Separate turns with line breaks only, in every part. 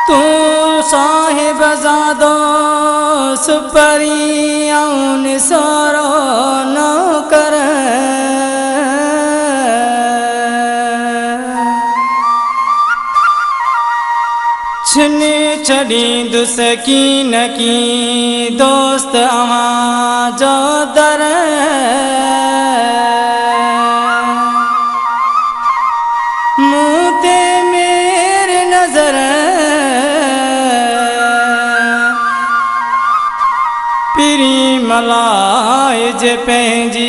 तू साहिब ज़ादो सुपरियाउन सोरो न कर छिन छड़ी दुसकीन की दोस्त अवां जो दर मुते मेरे नजर पिरी मलाए जे पंहिंजी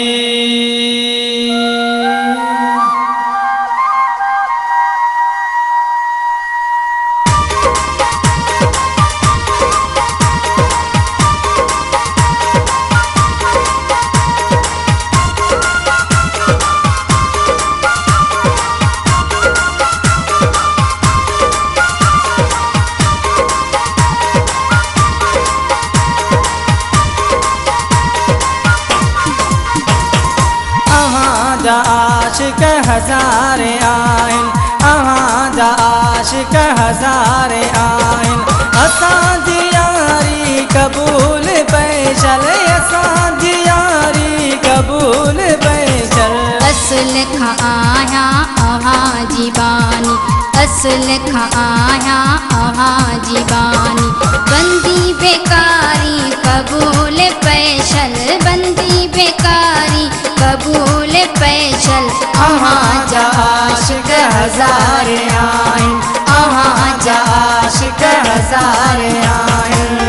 आशिक हज़ारे आहिन अहां जा आशिक हज़ारे आहिन असां जी यारी क़बूल पैशल असां जी यारी क़बूल पैशल
असल खां आया अहां जी बानी असल खां आया अहां जी बानी बंदी बेकारी क़बूल पैशल बंदी बेकारी क़बूल पैशल
अहां जा आशिक हज़ारे आहिन अहां जा आशिक हज़ारे आहिन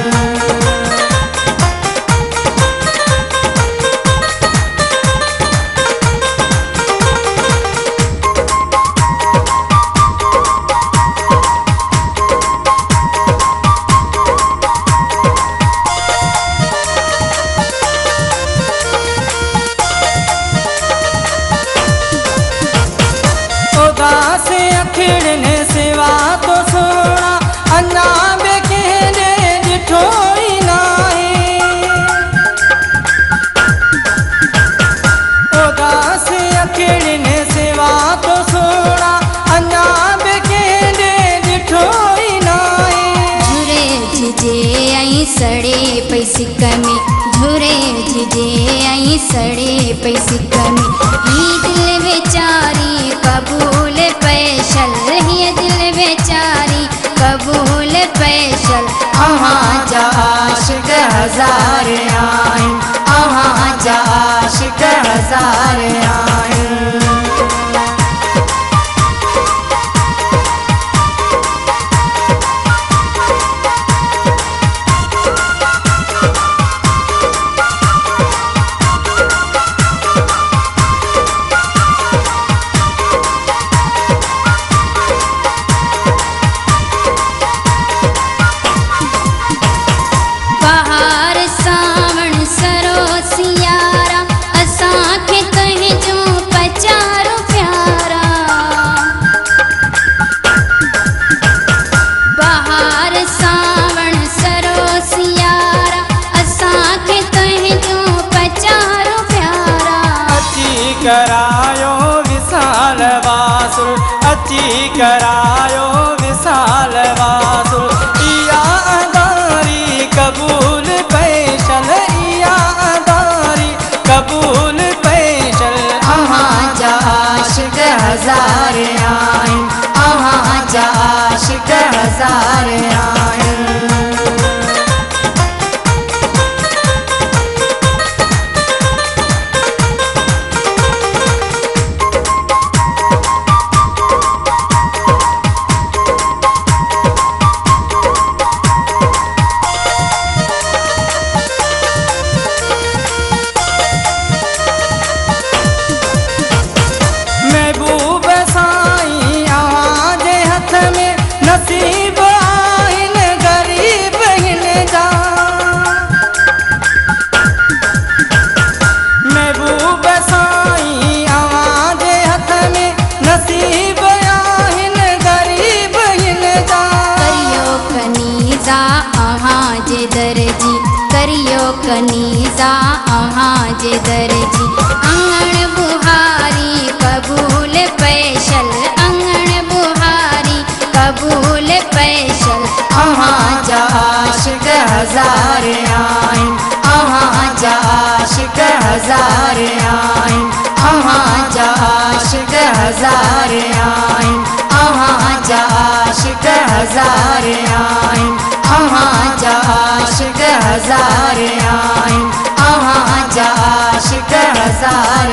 से अखिड़ने सिवा तो सोना अन्ना बेकेने डिठो ही नाहे उदास अखिड़ने सिवा तो सोना अन्ना बेकेने डिठो ही नाहे
झुरे झिजे आई सड़े पई सिक में झुरे झिजे आई सड़े पई सिक में ही दिल बेचारी क़बूल पैशल ही दिल बेचारी क़बूल पैशल
अहां जा आशिक हज़ारे आहिन अहां जा आशिक हज़ारे आहिन करायो विशाल वासुर अची करायो विशाल वासुर इया अदारी क़बूल पैशल इया अदारी क़बूल पैशल अहां जा आशिक हज़ारे आहिन अहां जा आशिक हज़ारे आहिन नसीब आहिन गरीब हिन जा महबूब साईं अवां जे हथ में नसीब आहिन गरीब हिन जा
करियो कनीज़ा अहां जे दरजी करियो कनीज़ा अहां जे दरजी अंगण बुहारी क़बूल पैशल अंगण बुहारी क़बूल पैशल
हजार आइन अहाँ जा आशिक हजार आइन अहाँ जा आशिक हजार आइन अहाँ जा आशिक हजार आइन अहाँ जा आशिक हजार आइन अहाँ जा आशिक हजार